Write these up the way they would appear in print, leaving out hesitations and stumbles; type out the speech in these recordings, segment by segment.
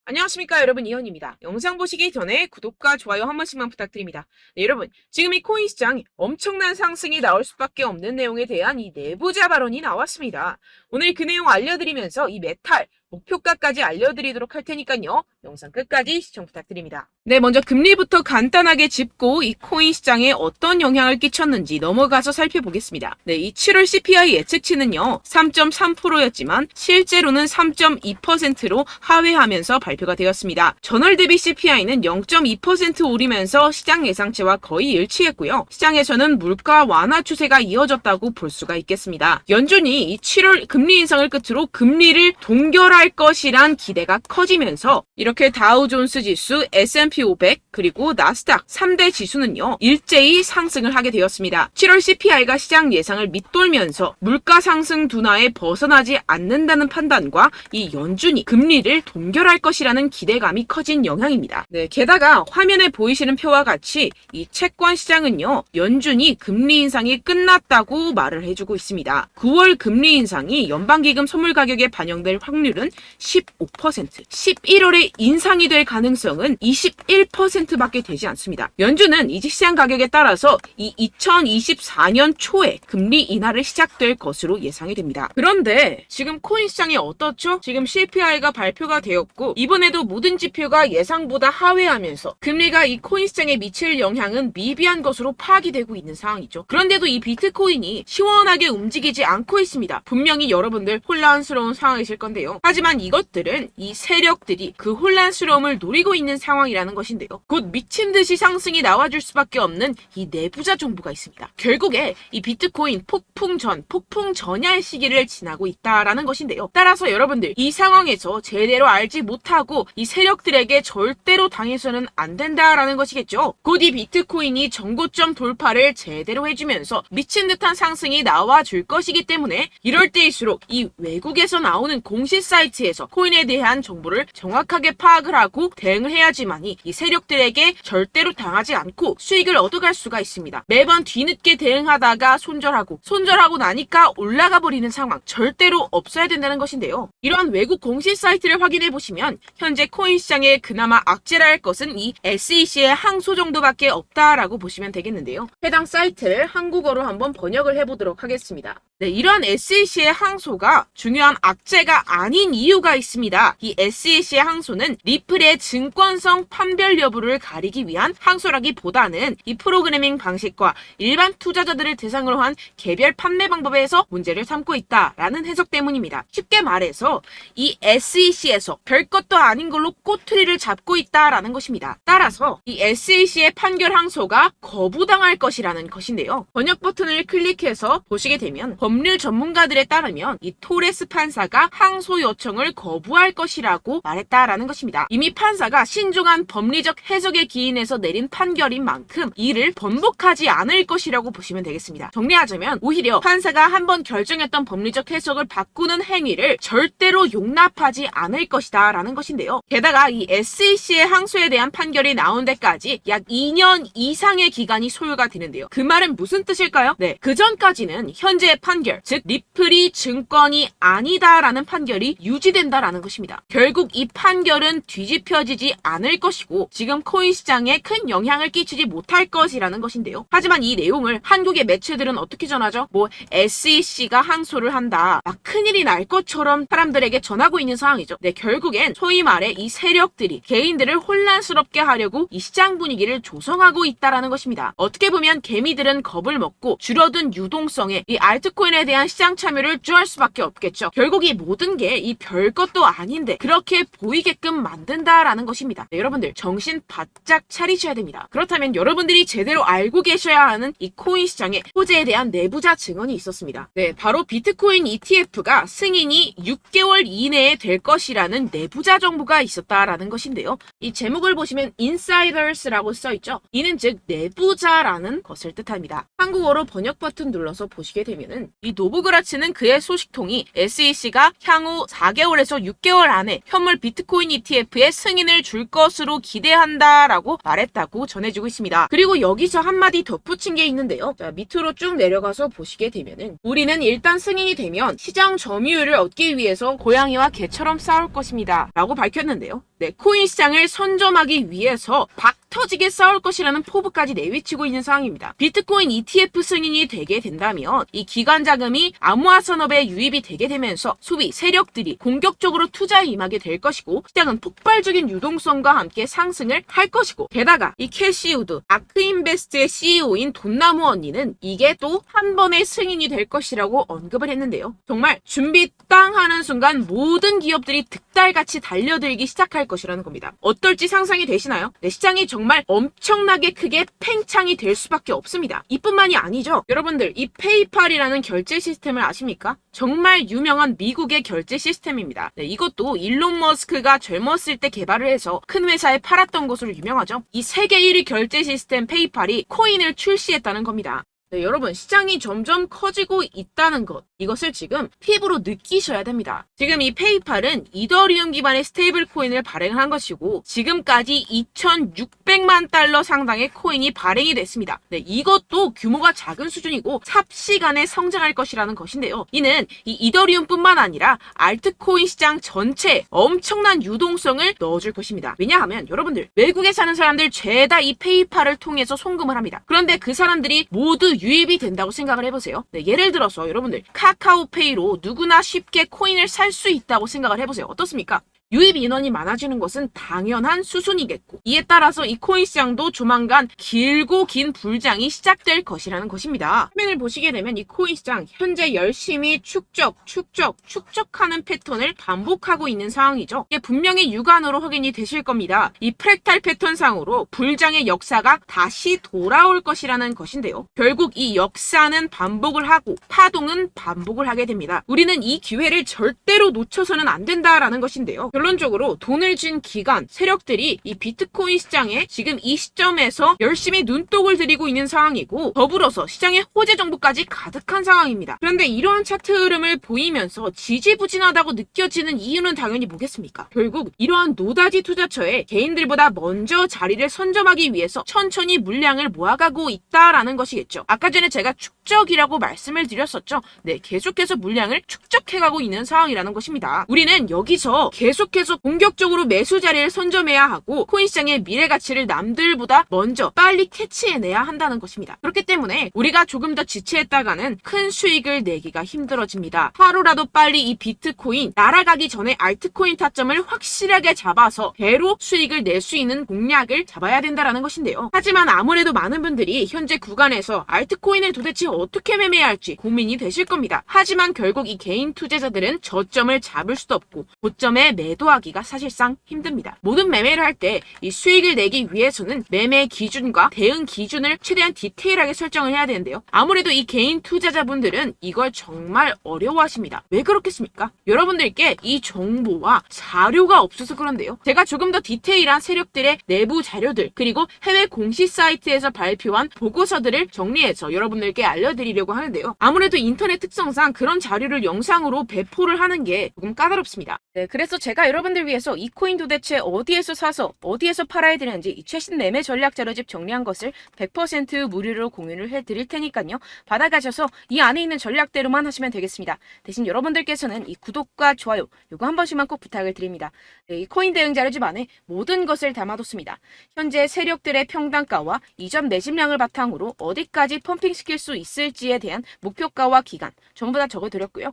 안녕하십니까 여러분, 이현입니다. 영상 보시기 전에 구독과 좋아요 한 번씩만 부탁드립니다. 네, 여러분, 지금 이 코인 시장에 엄청난 상승이 나올 수밖에 없는 내용에 대한 이 내부자 발언이 나왔습니다. 오늘 그 내용 알려드리면서 이 메탈 목표가까지 알려드리도록 할 테니까요. 영상 끝까지 시청 부탁드립니다. 네, 먼저 금리부터 간단하게 짚고 이 코인 시장에 어떤 영향을 끼쳤는지 넘어가서 살펴보겠습니다. 네, 이 7월 CPI 예측치는요 3.3%였지만 실제로는 3.2%로 하회하면서 발표가 되었습니다. 전월 대비 CPI는 0.2% 오르면서 시장 예상치와 거의 일치했고요. 시장에서는 물가 완화 추세가 이어졌다고 볼 수가 있겠습니다. 연준이 이 7월 금리 인상을 끝으로 금리를 동결할 것이란 기대가 커지면서 이렇게 다우존스 지수, S&P 500 그리고 나스닥 3대 지수는요 일제히 상승을 하게 되었습니다. 7월 CPI가 시장 예상을 밑돌면서 물가 상승 둔화에 벗어나지 않는다는 판단과 이 연준이 금리를 동결할 것이라는 기대감이 커진 영향입니다. 네, 게다가 화면에 보이시는 표와 같이 이 채권 시장은요 연준이 금리 인상이 끝났다고 말을 해주고 있습니다. 9월 금리 인상이 연방기금 선물 가격에 반영될 확률은 15%, 11월에 인상이 될 가능성은 21%밖에 되지 않습니다. 연준은 이직 시장 가격에 따라서 이 2024년 초에 금리 인하를 시작될 것으로 예상이 됩니다. 그런데 지금 코인 시장이 어떻죠? 지금 CPI가 발표가 되었고 이번에도 모든 지표가 예상보다 하회하면서 금리가 이 코인 시장에 미칠 영향은 미비한 것으로 파악이 되고 있는 상황이죠. 그런데도 이 비트코인이 시원하게 움직이지 않고 있습니다. 분명히 여러분들 혼란스러운 상황이실 건데요. 하지만 이것들은 이 세력들이 그 혼란스러움을 노리고 있는 상황이라는 것인데요. 곧 미친 듯이 상승이 나와줄 수밖에 없는 이 내부자 정보가 있습니다. 결국에 이 비트코인 폭풍 전야의 시기를 지나고 있다라는 것인데요. 따라서 여러분들 이 상황에서 제대로 알지 못하고 이 세력들에게 절대로 당해서는 안 된다라는 것이겠죠. 곧 이 비트코인이 정고점 돌파를 제대로 해주면서 미친 듯한 상승이 나와줄 것이기 때문에 이럴 때일수록 이 외국에서 나오는 공시 사이트에서 코인에 대한 정보를 정확하게 파악을 하고 대응을 해야지만이 이 세력들에게 절대로 당하지 않고 수익을 얻어갈 수가 있습니다. 매번 뒤늦게 대응하다가 손절하고 나니까 올라가 버리는 상황 절대로 없어야 된다는 것인데요. 이러한 외국 공시 사이트를 확인해 보시면 현재 코인 시장에 그나마 악재라 할 것은 이 SEC의 항소 정도밖에 없다라고 보시면 되겠는데요. 해당 사이트를 한국어로 한번 번역을 해보도록 하겠습니다. 네, 이러한 SEC의 항소가 중요한 악재가 아닌 이유가 있습니다. 이 SEC의 항소는 리플의 증권성 판별 여부를 가리기 위한 항소라기보다는 이 프로그래밍 방식과 일반 투자자들을 대상으로 한 개별 판매 방법에서 문제를 삼고 있다라는 해석 때문입니다. 쉽게 말해서 이 SEC에서 별것도 아닌 걸로 꼬투리를 잡고 있다라는 것입니다. 따라서 이 SEC의 판결 항소가 거부당할 것이라는 것인데요. 번역 버튼을 클릭해서 보시게 되면 법률 전문가들에 따르면 이 토레스 판사가 항소 요청을 거부할 것이라고 말했다라는 것입니다. 이미 판사가 신중한 법리적 해석에 기인해서 내린 판결인 만큼 이를 번복하지 않을 것이라고 보시면 되겠습니다. 정리하자면 오히려 판사가 한번 결정했던 법리적 해석을 바꾸는 행위를 절대로 용납하지 않을 것이다 라는 것인데요. 게다가 이 SEC의 항소에 대한 판결이 나온 데까지 약 2년 이상의 기간이 소요가 되는데요. 그 말은 무슨 뜻일까요? 네, 그 전까지는 현재의 판결, 즉 리플이 증권이 아니다라는 판결이 유지된다라는 것입니다. 결국 이 판결은 뒤집혀지지 않을 것이고 지금 코인 시장에 큰 영향을 끼치지 못할 것이라는 것인데요. 하지만 이 내용을 한국의 매체들은 어떻게 전하죠? SEC가 항소를 한다. 막 큰일이 날 것처럼 사람들에게 전하고 있는 상황이죠. 네, 결국엔 소위 말해 이 세력들이 개인들을 혼란스럽게 하려고 이 시장 분위기를 조성하고 있다라는 것입니다. 어떻게 보면 개미들은 겁을 먹고 줄어든 유동성에 이 알트코인에 대한 시장 참여를 주할 수밖에 없겠죠. 결국 이 모든 게 이 별것도 아닌데 그렇게 보이게끔 만든다라는 것입니다. 네, 여러분들 정신 바짝 차리셔야 됩니다. 그렇다면 여러분들이 제대로 알고 계셔야 하는 이 코인 시장의 호재에 대한 내부자 증언이 있었습니다. 네, 바로 비트코인 ETF가 승인이 6개월 이내에 될 것이라는 내부자 정보가 있었다라는 것인데요. 이 제목을 보시면 insiders라고 써있죠. 이는 즉 내부자라는 것을 뜻합니다. 한국어로 번역 버튼 눌러서 보시게 되면은 이 노브그라츠는 그의 소식통이 SEC가 향후 4개월 4개월에서 6개월 안에 현물 비트코인 ETF의 승인을 줄 것으로 기대한다라고 말했다고 전해지고 있습니다. 그리고 여기서 한마디 덧붙인 게 있는데요. 자, 밑으로 쭉 내려가서 보시게 되면은 우리는 일단 승인이 되면 시장 점유율을 얻기 위해서 고양이와 개처럼 싸울 것입니다. 라고 밝혔는데요. 네, 코인 시장을 선점하기 위해서 박 터지게 싸울 것이라는 포부까지 내비치고 있는 상황입니다. 비트코인 ETF 승인이 되게 된다면 이 기관 자금이 암호화 산업에 유입이 되게 되면서 소비 세력들이 공격적으로 투자에 임하게 될 것이고 시장은 폭발적인 유동성과 함께 상승을 할 것이고 게다가 이 캐시우드 아크인베스트의 CEO인 돈나무 언니는 이게 또 한 번의 승인이 될 것이라고 언급을 했는데요. 정말 준비 땅 하는 순간 모든 기업들이 득달같이 달려들기 시작할 것이라는 겁니다. 어떨지 상상이 되시나요? 네, 시장이 정말 엄청나게 크게 팽창이 될 수밖에 없습니다. 이뿐만이 아니죠. 여러분들 이 페이팔이라는 결제 시스템을 아십니까? 정말 유명한 미국의 결제 시스템입니다. 네, 이것도 일론 머스크가 젊었을 때 개발을 해서 큰 회사에 팔았던 것으로 유명하죠. 이 세계 1위 결제 시스템 페이팔이 코인을 출시했다는 겁니다. 네, 여러분 시장이 점점 커지고 있다는 것 이것을 지금 피부로 느끼셔야 됩니다. 지금 이 페이팔은 이더리움 기반의 스테이블 코인을 발행한 것이고 지금까지 2,600만 달러 상당의 코인이 발행이 됐습니다. 네, 이것도 규모가 작은 수준이고 삽시간에 성장할 것이라는 것인데요. 이는 이 이더리움뿐만 아니라 알트코인 시장 전체에 엄청난 유동성을 넣어줄 것입니다. 왜냐하면 여러분들 외국에 사는 사람들 죄다 이 페이팔을 통해서 송금을 합니다. 그런데 그 사람들이 모두 유입이 된다고 생각을 해보세요. 네, 예를 들어서 여러분들 카카오페이로 누구나 쉽게 코인을 살 수 있다고 생각을 해보세요. 어떻습니까? 유입 인원이 많아지는 것은 당연한 수순이겠고 이에 따라서 이 코인 시장도 조만간 길고 긴 불장이 시작될 것이라는 것입니다. 화면을 보시게 되면 이 코인 시장 현재 열심히 축적하는 패턴을 반복하고 있는 상황이죠. 이게 분명히 육안으로 확인이 되실 겁니다. 이 프랙탈 패턴상으로 불장의 역사가 다시 돌아올 것이라는 것인데요. 결국 이 역사는 반복을 하고 파동은 반복을 하게 됩니다. 우리는 이 기회를 절대로 놓쳐서는 안 된다라는 것인데요. 결론적으로 돈을 쥔 기관, 세력들이 이 비트코인 시장에 지금 이 시점에서 열심히 눈독을 들이고 있는 상황이고 더불어서 시장에 호재 정보까지 가득한 상황입니다. 그런데 이러한 차트 흐름을 보이면서 지지부진하다고 느껴지는 이유는 당연히 뭐겠습니까? 결국 이러한 노다지 투자처에 개인들보다 먼저 자리를 선점하기 위해서 천천히 물량을 모아가고 있다라는 것이겠죠. 아까 전에 제가 축적이라고 말씀을 드렸었죠. 네, 계속해서 물량을 축적해가고 있는 상황이라는 것입니다. 우리는 여기서 계속해서 공격적으로 매수 자리를 선점해야 하고 코인 시장의 미래 가치를 남들보다 먼저 빨리 캐치해내야 한다는 것입니다. 그렇기 때문에 우리가 조금 더 지체했다가는 큰 수익을 내기가 힘들어집니다. 하루라도 빨리 이 비트코인 날아가기 전에 알트코인 타점을 확실하게 잡아서 배로 수익을 낼 수 있는 공략을 잡아야 된다는 것인데요. 하지만 아무래도 많은 분들이 현재 구간에서 알트코인을 도대체 어떻게 매매해야 할지 고민이 되실 겁니다. 하지만 결국 이 개인 투자자들은 저점을 잡을 수도 없고 고점에 매도하기가 사실상 힘듭니다. 모든 매매를 할 때 이 수익을 내기 위해서는 매매 기준과 대응 기준을 최대한 디테일하게 설정을 해야 되는데요. 아무래도 이 개인 투자자분들은 이걸 정말 어려워하십니다. 왜 그렇겠습니까? 여러분들께 이 정보와 자료가 없어서 그런데요. 제가 조금 더 디테일한 세력들의 내부 자료들 그리고 해외 공시 사이트에서 발표한 보고서들을 정리해서 여러분들께 알려드리려고 하는데요. 아무래도 인터넷 특성상 그런 자료를 영상으로 배포를 하는 게 조금 까다롭습니다. 네, 그래서 제가 여러분들 위해서 이 코인 도대체 어디에서 사서 어디에서 팔아야 되는지 이 최신 매매 전략 자료집 정리한 것을 100% 무료로 공유를 해드릴 테니까요. 받아가셔서 이 안에 있는 전략대로만 하시면 되겠습니다. 대신 여러분들께서는 이 구독과 좋아요 요거 한 번씩만 꼭 부탁을 드립니다. 네, 이 코인 대응 자료집 안에 모든 것을 담아뒀습니다. 현재 세력들의 평단가와 이전 매집량을 바탕으로 어디까지 펌핑시킬 수 있을지에 대한 목표가와 기간 전부 다 적어드렸고요.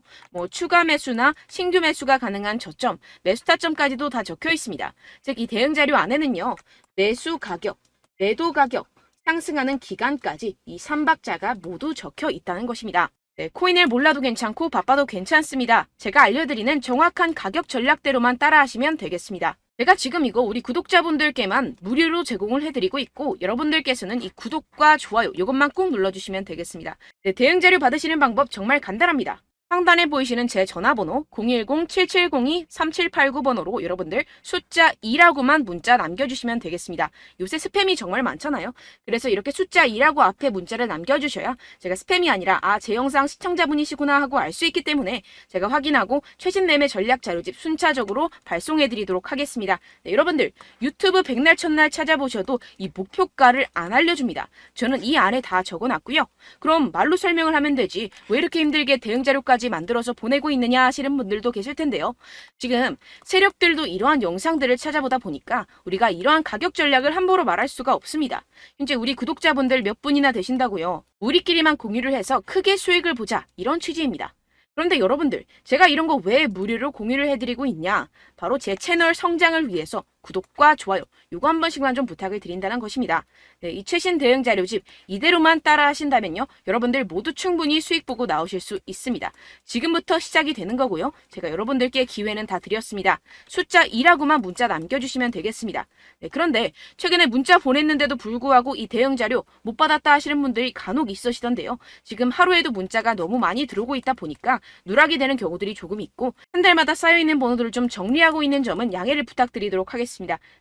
추가 매수나 신규 매수가 가능한 저점, 매수 타점까지도 다 적혀 있습니다. 즉 이 대응 자료 안에는요. 매수 가격, 매도 가격, 상승하는 기간까지 이 3박자가 모두 적혀 있다는 것입니다. 네, 코인을 몰라도 괜찮고 바빠도 괜찮습니다. 제가 알려드리는 정확한 가격 전략대로만 따라하시면 되겠습니다. 제가 지금 이거 우리 구독자분들께만 무료로 제공을 해드리고 있고 여러분들께서는 이 구독과 좋아요 이것만 꼭 눌러주시면 되겠습니다. 네, 대응 자료 받으시는 방법 정말 간단합니다. 상단에 보이시는 제 전화번호 010-7702-3789번호로 여러분들 숫자 2라고만 문자 남겨주시면 되겠습니다. 요새 스팸이 정말 많잖아요. 그래서 이렇게 숫자 2라고 앞에 문자를 남겨주셔야 제가 스팸이 아니라 제 영상 시청자분이시구나 하고 알 수 있기 때문에 제가 확인하고 최신 매매 전략 자료집 순차적으로 발송해드리도록 하겠습니다. 네, 여러분들 유튜브 백날 첫날 찾아보셔도 이 목표가를 안 알려줍니다. 저는 이 안에 다 적어놨고요. 그럼 말로 설명을 하면 되지 왜 이렇게 힘들게 대응 자료까지 만들어서 보내고 있느냐 하시는 분들도 계실 텐데요. 지금 세력들도 이러한 영상들을 찾아보다 보니까 우리가 이러한 가격 전략을 함부로 말할 수가 없습니다. 현재 우리 구독자분들 몇 분이나 되신다고요. 우리끼리만 공유를 해서 크게 수익을 보자 이런 취지입니다. 그런데 여러분들 제가 이런 거 왜 무료로 공유를 해드리고 있냐? 바로 제 채널 성장을 위해서 구독과 좋아요 요거 한 번씩만 좀 부탁을 드린다는 것입니다. 네, 이 최신 대응 자료집 이대로만 따라 하신다면요. 여러분들 모두 충분히 수익 보고 나오실 수 있습니다. 지금부터 시작이 되는 거고요. 제가 여러분들께 기회는 다 드렸습니다. 숫자 2라고만 문자 남겨주시면 되겠습니다. 네, 그런데 최근에 문자 보냈는데도 불구하고 이 대응 자료 못 받았다 하시는 분들이 간혹 있으시던데요. 지금 하루에도 문자가 너무 많이 들어오고 있다 보니까 누락이 되는 경우들이 조금 있고 한 달마다 쌓여있는 번호들을 좀 정리하고 있는 점은 양해를 부탁드리도록 하겠습니다.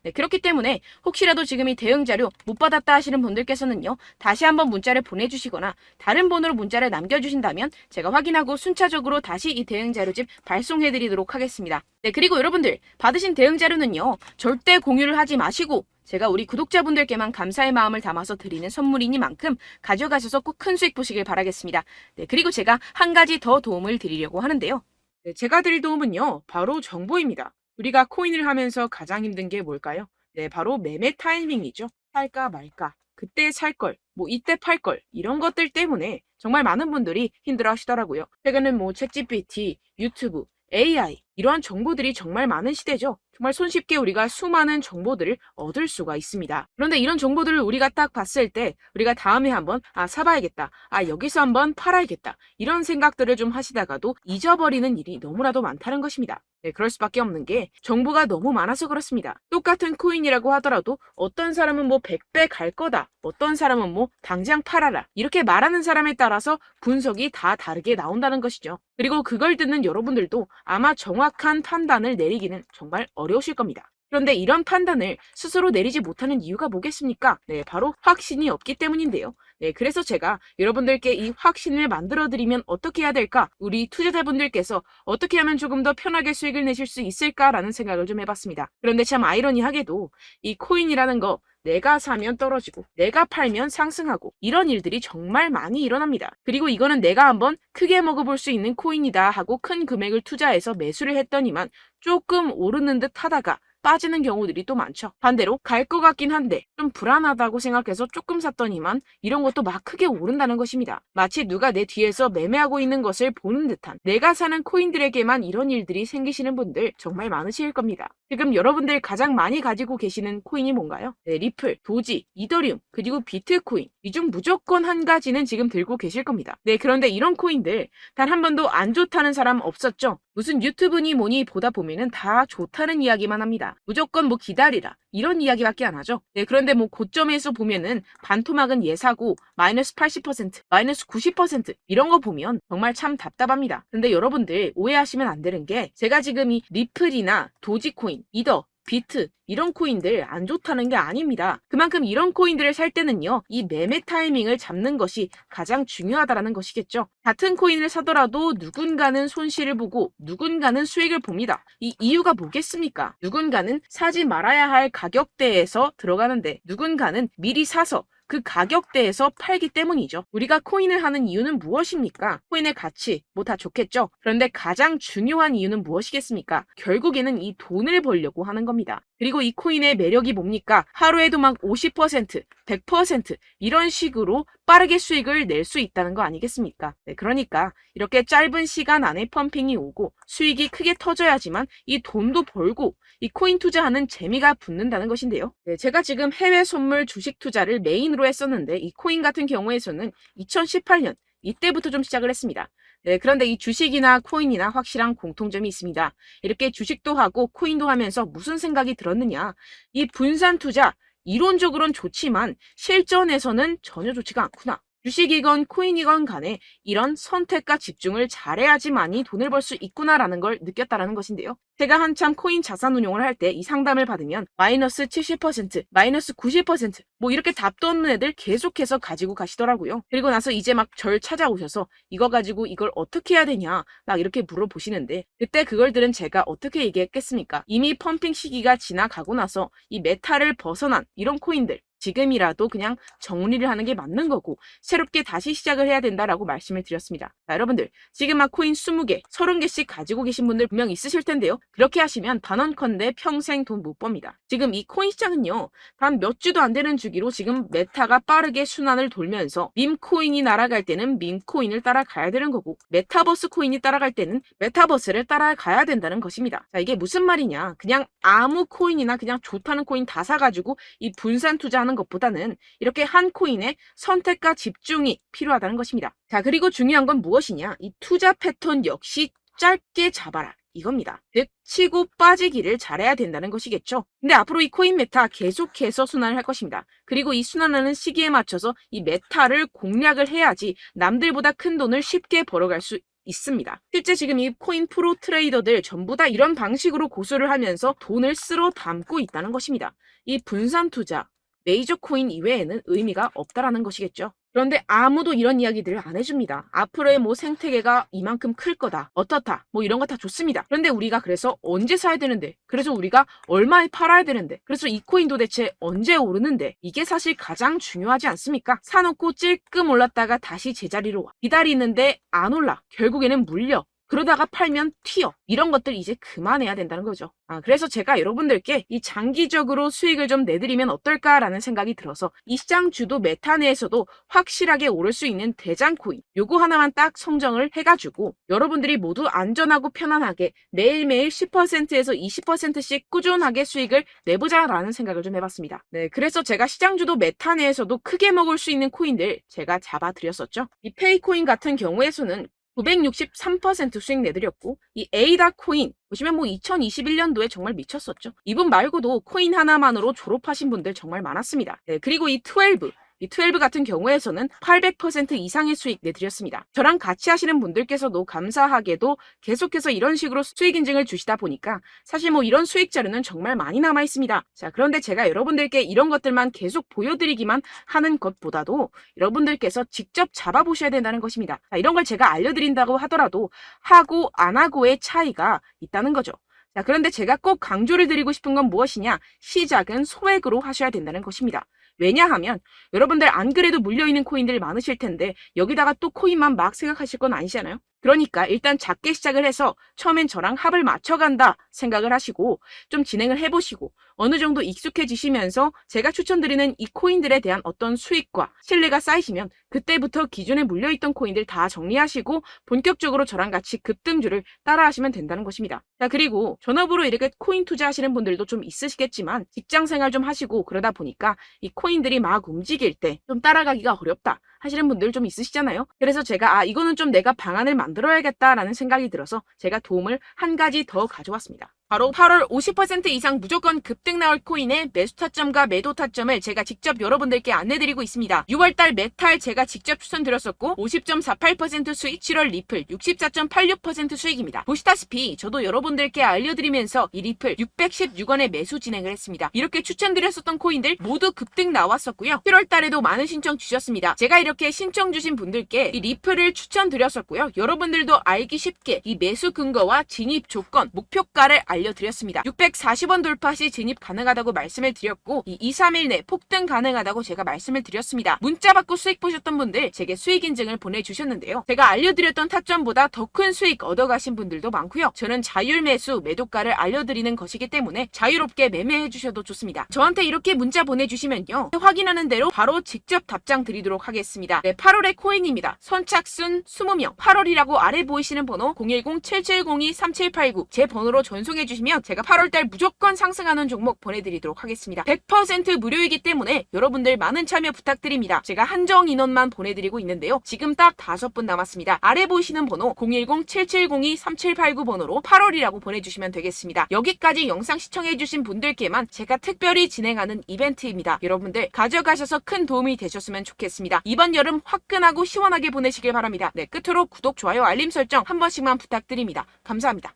네, 그렇기 때문에 혹시라도 지금 이 대응 자료 못 받았다 하시는 분들께서는요. 다시 한번 문자를 보내주시거나 다른 번호로 문자를 남겨주신다면 제가 확인하고 순차적으로 다시 이 대응 자료집 발송해드리도록 하겠습니다. 네, 그리고 여러분들 받으신 대응 자료는요. 절대 공유를 하지 마시고 제가 우리 구독자분들께만 감사의 마음을 담아서 드리는 선물이니만큼 가져가셔서 꼭 큰 수익 보시길 바라겠습니다. 네, 그리고 제가 한 가지 더 도움을 드리려고 하는데요. 네, 제가 드릴 도움은요. 바로 정보입니다. 우리가 코인을 하면서 가장 힘든 게 뭘까요? 네, 바로 매매 타이밍이죠. 살까 말까, 그때 살 걸, 뭐 이때 팔 걸, 이런 것들 때문에 정말 많은 분들이 힘들어 하시더라고요. 최근엔 뭐 챗GPT, 유튜브, AI 이러한 정보들이 정말 많은 시대죠. 정말 손쉽게 우리가 수많은 정보들을 얻을 수가 있습니다. 그런데 이런 정보들을 우리가 딱 봤을 때 우리가 다음에 한번 사봐야겠다. 여기서 한번 팔아야겠다. 이런 생각들을 좀 하시다가도 잊어버리는 일이 너무나도 많다는 것입니다. 네, 그럴 수밖에 없는 게 정보가 너무 많아서 그렇습니다. 똑같은 코인이라고 하더라도 어떤 사람은 뭐 100배 갈 거다. 어떤 사람은 뭐 당장 팔아라. 이렇게 말하는 사람에 따라서 분석이 다 다르게 나온다는 것이죠. 그리고 그걸 듣는 여러분들도 아마 정확한 판단을 내리기는 정말 어려우실 겁니다. 그런데 이런 판단을 스스로 내리지 못하는 이유가 뭐겠습니까? 네, 바로 확신이 없기 때문인데요. 네, 그래서 제가 여러분들께 이 확신을 만들어드리면 어떻게 해야 될까? 우리 투자자분들께서 어떻게 하면 조금 더 편하게 수익을 내실 수 있을까라는 생각을 좀 해봤습니다. 그런데 참 아이러니하게도 이 코인이라는 거 내가 사면 떨어지고 내가 팔면 상승하고 이런 일들이 정말 많이 일어납니다. 그리고 이거는 내가 한번 크게 먹어볼 수 있는 코인이다 하고 큰 금액을 투자해서 매수를 했더니만 조금 오르는 듯 하다가 빠지는 경우들이 또 많죠. 반대로 갈 것 같긴 한데 좀 불안하다고 생각해서 조금 샀더니만 이런 것도 막 크게 오른다는 것입니다. 마치 누가 내 뒤에서 매매하고 있는 것을 보는 듯한 내가 사는 코인들에게만 이런 일들이 생기시는 분들 정말 많으실 겁니다. 지금 여러분들 가장 많이 가지고 계시는 코인이 뭔가요? 네, 리플, 도지, 이더리움, 그리고 비트코인 이 중 무조건 한 가지는 지금 들고 계실 겁니다. 네, 그런데 이런 코인들 단 한 번도 안 좋다는 사람 없었죠? 무슨 유튜브니 뭐니 보다 보면은 다 좋다는 이야기만 합니다. 무조건 뭐 기다리라 이런 이야기밖에 안 하죠. 네, 그런데 뭐 고점에서 보면은 반토막은 예사고 마이너스 80%, 마이너스 90% 이런 거 보면 정말 참 답답합니다. 근데 여러분들 오해하시면 안 되는 게 제가 지금 이 리플이나 도지코인, 이더, 비트 이런 코인들 안 좋다는 게 아닙니다. 그만큼 이런 코인들을 살 때는요. 이 매매 타이밍을 잡는 것이 가장 중요하다는 것이겠죠. 같은 코인을 사더라도 누군가는 손실을 보고 누군가는 수익을 봅니다. 이 이유가 뭐겠습니까? 누군가는 사지 말아야 할 가격대에서 들어가는데 누군가는 미리 사서 그 가격대에서 팔기 때문이죠. 우리가 코인을 하는 이유는 무엇입니까? 코인의 가치, 뭐 다 좋겠죠? 그런데 가장 중요한 이유는 무엇이겠습니까? 결국에는 이 돈을 벌려고 하는 겁니다. 그리고 이 코인의 매력이 뭡니까? 하루에도 막 50%, 100% 이런 식으로 빠르게 수익을 낼 수 있다는 거 아니겠습니까? 네, 그러니까 이렇게 짧은 시간 안에 펌핑이 오고 수익이 크게 터져야지만 이 돈도 벌고 이 코인 투자하는 재미가 붙는다는 것인데요. 네, 제가 지금 해외 선물 주식 투자를 메인으로 했었는데 이 코인 같은 경우에서는 2018년 이때부터 좀 시작을 했습니다. 네, 그런데 이 주식이나 코인이나 확실한 공통점이 있습니다. 이렇게 주식도 하고 코인도 하면서 무슨 생각이 들었느냐. 이 분산 투자 이론적으로는 좋지만 실전에서는 전혀 좋지가 않구나. 주식이건 코인이건 간에 이런 선택과 집중을 잘해야지만이 돈을 벌 수 있구나라는 걸 느꼈다라는 것인데요. 제가 한참 코인 자산 운용을 할 때 이 상담을 받으면 마이너스 70%, 마이너스 90%, 뭐 이렇게 답도 없는 애들 계속해서 가지고 가시더라고요. 그리고 나서 이제 막 절 찾아오셔서 이거 가지고 이걸 어떻게 해야 되냐 막 이렇게 물어보시는데, 그때 그걸 들은 제가 어떻게 얘기했겠습니까? 이미 펌핑 시기가 지나가고 나서 이 메타를 벗어난 이런 코인들, 지금이라도 그냥 정리를 하는 게 맞는 거고 새롭게 다시 시작을 해야 된다라고 말씀을 드렸습니다. 자, 여러분들 지금 막 코인 20개, 30개씩 가지고 계신 분들 분명 있으실 텐데요. 그렇게 하시면 단언컨대 평생 돈 못 법니다. 지금 이 코인 시장은요, 단 몇 주도 안 되는 주기로 지금 메타가 빠르게 순환을 돌면서 밈코인이 날아갈 때는 밈코인을 따라가야 되는 거고, 메타버스 코인이 따라갈 때는 메타버스를 따라가야 된다는 것입니다. 자, 이게 무슨 말이냐, 그냥 아무 코인이나 그냥 좋다는 코인 다 사가지고 이 분산 투자하는 것보다는 이렇게 한 코인에 선택과 집중이 필요하다는 것입니다. 자, 그리고 중요한 건 무엇이냐, 이 투자 패턴 역시 짧게 잡아라 이겁니다. 즉 치고 빠지기를 잘해야 된다는 것이겠죠. 근데 앞으로 이 코인 메타 계속해서 순환을 할 것입니다. 그리고 이 순환하는 시기에 맞춰서 이 메타를 공략을 해야지 남들보다 큰 돈을 쉽게 벌어갈 수 있습니다. 실제 지금 이 코인 프로 트레이더들 전부 다 이런 방식으로 고수를 하면서 돈을 쓸어 담고 있다는 것입니다. 이 분산 투자, 메이저 코인 이외에는 의미가 없다라는 것이겠죠. 그런데 아무도 이런 이야기들을 안 해줍니다. 앞으로의 뭐 생태계가 이만큼 클 거다, 어떻다, 뭐 이런 거 다 좋습니다. 그런데 우리가 그래서 언제 사야 되는데, 그래서 우리가 얼마에 팔아야 되는데, 그래서 이 코인 도대체 언제 오르는데, 이게 사실 가장 중요하지 않습니까? 사놓고 찔끔 올랐다가 다시 제자리로 와, 기다리는데 안 올라, 결국에는 물려, 그러다가 팔면 튀어. 이런 것들 이제 그만해야 된다는 거죠. 그래서 제가 여러분들께 이 장기적으로 수익을 좀 내드리면 어떨까라는 생각이 들어서 이 시장 주도 메타 내에서도 확실하게 오를 수 있는 대장 코인, 요거 하나만 딱 선정을 해가지고 여러분들이 모두 안전하고 편안하게 매일매일 10%에서 20%씩 꾸준하게 수익을 내보자라는 생각을 좀 해봤습니다. 네, 그래서 제가 시장 주도 메타 내에서도 크게 먹을 수 있는 코인들 제가 잡아드렸었죠. 이 페이코인 같은 경우에서는 963% 수익 내드렸고, 이 에이다 코인 보시면 뭐 2021년도에 정말 미쳤었죠. 이분 말고도 코인 하나만으로 졸업하신 분들 정말 많았습니다. 네, 그리고 이 12 같은 경우에서는 800% 이상의 수익 내드렸습니다. 저랑 같이 하시는 분들께서도 감사하게도 계속해서 이런 식으로 수익 인증을 주시다 보니까 사실 뭐 이런 수익 자료는 정말 많이 남아 있습니다. 자, 그런데 제가 여러분들께 이런 것들만 계속 보여드리기만 하는 것보다도 여러분들께서 직접 잡아보셔야 된다는 것입니다. 자, 이런 걸 제가 알려드린다고 하더라도 하고 안 하고의 차이가 있다는 거죠. 자, 그런데 제가 꼭 강조를 드리고 싶은 건 무엇이냐? 시작은 소액으로 하셔야 된다는 것입니다. 왜냐하면 여러분들 안 그래도 물려있는 코인들 많으실 텐데 여기다가 또 코인만 막 생각하실 건 아니잖아요. 그러니까 일단 작게 시작을 해서 처음엔 저랑 합을 맞춰간다 생각을 하시고 좀 진행을 해보시고 어느 정도 익숙해지시면서 제가 추천드리는 이 코인들에 대한 어떤 수익과 신뢰가 쌓이시면 그때부터 기존에 물려있던 코인들 다 정리하시고 본격적으로 저랑 같이 급등주를 따라하시면 된다는 것입니다. 자, 그리고 전업으로 이렇게 코인 투자하시는 분들도 좀 있으시겠지만 직장 생활 좀 하시고 그러다 보니까 이 코인들이 막 움직일 때 좀 따라가기가 어렵다 하시는 분들 좀 있으시잖아요. 그래서 제가 이거는 좀 내가 방안을 만들어야겠다라는 생각이 들어서 제가 도움을 한 가지 더 가져왔습니다. 바로 8월 50% 이상 무조건 급등 나올 코인의 매수 타점과 매도 타점을 제가 직접 여러분들께 안내드리고 있습니다. 6월달 메탈 제가 직접 추천드렸었고 50.48% 수익, 7월 리플 64.86% 수익입니다. 보시다시피 저도 여러분들께 알려드리면서 이 리플 616원에 매수 진행을 했습니다. 이렇게 추천드렸었던 코인들 모두 급등 나왔었고요. 7월달에도 많은 신청 주셨습니다. 제가 이렇게 신청 주신 분들께 이 리플을 추천드렸었고요. 여러분들도 알기 쉽게 이 매수 근거와 진입 조건, 목표가를 알려드렸습니다. 640원 돌파 시 진입 가능하다고 말씀을 드렸고 이 2-3일 내 폭등 가능하다고 제가 말씀을 드렸습니다. 문자 받고 수익 보셨던 분들 제게 수익 인증을 보내주셨는데요. 제가 알려드렸던 타점보다 더 큰 수익 얻어가신 분들도 많고요. 저는 자율 매수 매도가를 알려드리는 것이기 때문에 자유롭게 매매해 주셔도 좋습니다. 저한테 이렇게 문자 보내주시면요, 확인하는 대로 바로 직접 답장 드리도록 하겠습니다. 네, 8월의 코인입니다. 선착순 20명, 8월이라고 아래 보이시는 번호 010-7702-3789 제 번호로 전송해 신청해주시면 제가 8월달 무조건 상승하는 종목 보내드리도록 하겠습니다. 100% 무료이기 때문에 여러분들 많은 참여 부탁드립니다. 제가 한정 인원만 보내드리고 있는데요. 지금 딱 5분 남았습니다. 아래 보이시는 번호 010-7702-3789 번호로 8월이라고 보내주시면 되겠습니다. 여기까지 영상 시청해주신 분들께만 제가 특별히 진행하는 이벤트입니다. 여러분들 가져가셔서 큰 도움이 되셨으면 좋겠습니다. 이번 여름 화끈하고 시원하게 보내시길 바랍니다. 네, 끝으로 구독, 좋아요, 알림 설정 한 번씩만 부탁드립니다. 감사합니다.